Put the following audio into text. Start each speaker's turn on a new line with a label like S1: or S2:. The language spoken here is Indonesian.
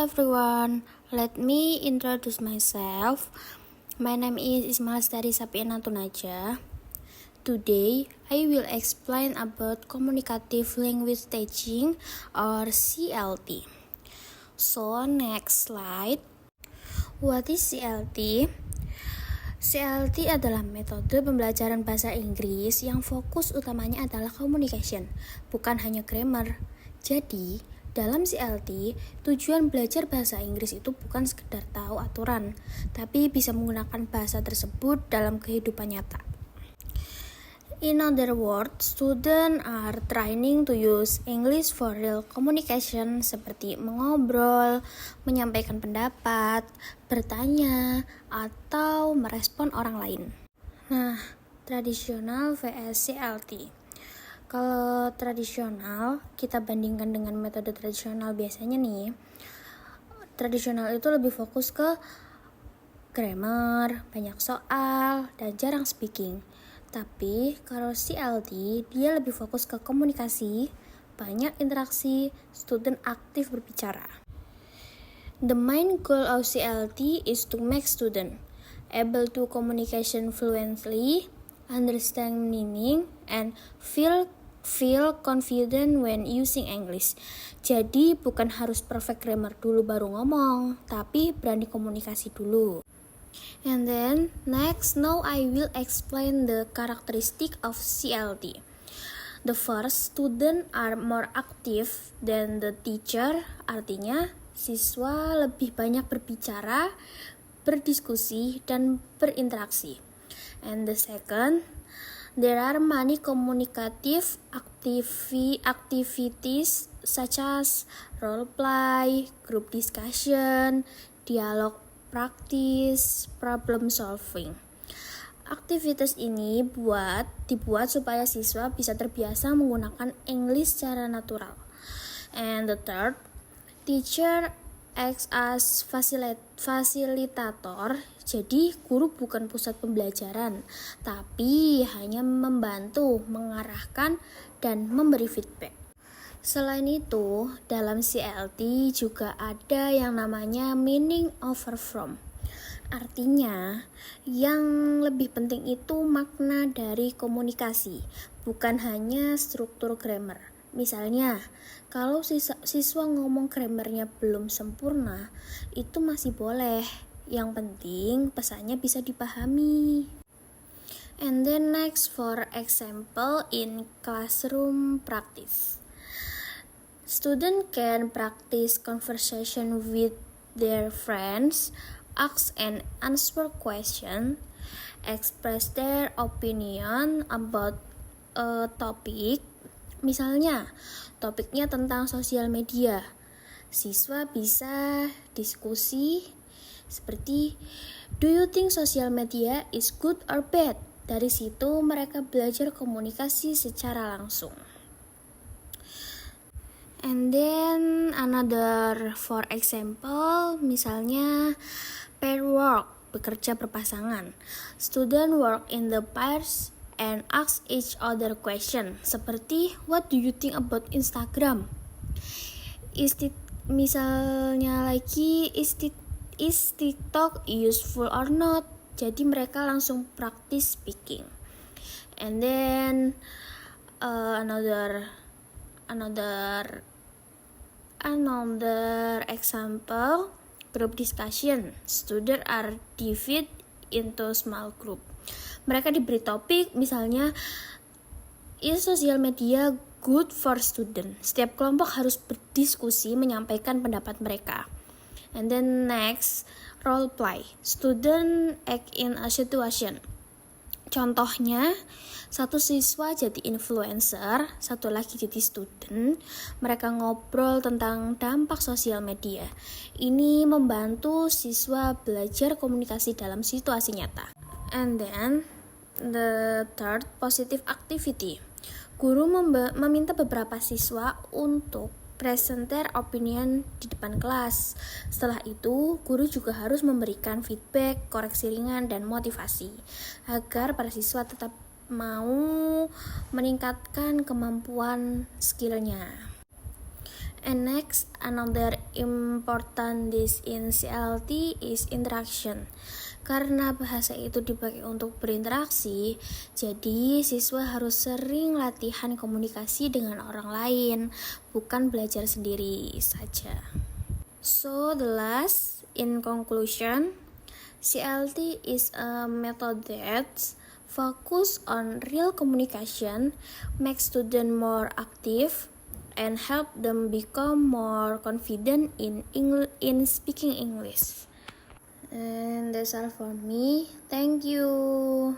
S1: everyone, let me introduce myself. My name is Ismail Lestari Sapiena Tunaja. Today, I will explain about communicative language teaching or CLT. So, next slide. What is CLT? CLT adalah metode pembelajaran bahasa Inggris yang fokus utamanya adalah communication, bukan hanya grammar. Jadi, dalam CLT, tujuan belajar bahasa Inggris itu bukan sekedar tahu aturan, tapi bisa menggunakan bahasa tersebut dalam kehidupan nyata. In other words, students are training to use English for real communication seperti mengobrol, menyampaikan pendapat, bertanya, atau merespon orang lain. Nah, tradisional vs CLT. Kalau tradisional, kita bandingkan dengan metode tradisional biasanya nih. Tradisional itu lebih fokus ke grammar, banyak soal, dan jarang speaking. Tapi kalau CLT, dia lebih fokus ke komunikasi, banyak interaksi, student aktif berbicara. The main goal of CLT is to make student able to communication fluently, understand meaning, and feel confident when using English. Jadi bukan harus perfect grammar dulu baru ngomong, tapi berani komunikasi dulu. And then next, now I will explain the characteristic of CLT. The first, student are more active than the teacher. Artinya siswa lebih banyak berbicara, berdiskusi, dan berinteraksi. And the second, there are many communicative activities such as role play, group discussion, dialogue practice, problem solving. Aktivitas ini dibuat supaya siswa bisa terbiasa menggunakan English secara natural. And the third, teacher acts as fasilitator. Jadi guru bukan pusat pembelajaran, tapi hanya membantu, mengarahkan, dan memberi feedback. Selain itu, dalam CLT juga ada yang namanya meaning over form. Artinya, yang lebih penting itu makna dari komunikasi, bukan hanya struktur grammar. Misalnya, kalau siswa ngomong grammarnya belum sempurna, itu masih boleh. Yang penting pesannya bisa dipahami. And then next, for example in classroom practice. Student can practice conversation with their friends, ask and answer questions, express their opinion about a topic. Misalnya, topiknya tentang sosial media. Siswa bisa diskusi seperti, do you think social media is good or bad? Dari situ mereka belajar komunikasi secara langsung. And then another, for example, misalnya pair work, bekerja berpasangan. Student work in the pairs and ask each other question, seperti, what do you think about Instagram? Misalnya lagi, is TikTok useful or not? Jadi mereka langsung praktis speaking. And then another example, group discussion. Students are divided into small group. Mereka diberi topik, misalnya, is social media good for student? Setiap kelompok harus berdiskusi menyampaikan pendapat mereka. And then next, role play. Student act in a situation. Contohnya, satu siswa jadi influencer, satu lagi jadi student. Mereka ngobrol tentang dampak sosial media. Ini membantu siswa belajar komunikasi dalam situasi nyata. And then, the third, positive activity. Guru meminta beberapa siswa untuk present their opinion di depan kelas. Setelah itu, guru juga harus memberikan feedback, koreksi ringan, dan motivasi agar para siswa tetap mau meningkatkan kemampuan skillnya. And next, another important this in CLT is interaction. Karena bahasa itu dipakai untuk berinteraksi, jadi siswa harus sering latihan komunikasi dengan orang lain, bukan belajar sendiri saja. So the last, in conclusion, CLT is a method that focus on real communication, make students more active, and help them become more confident in speaking English. And that's all for me. Thank you.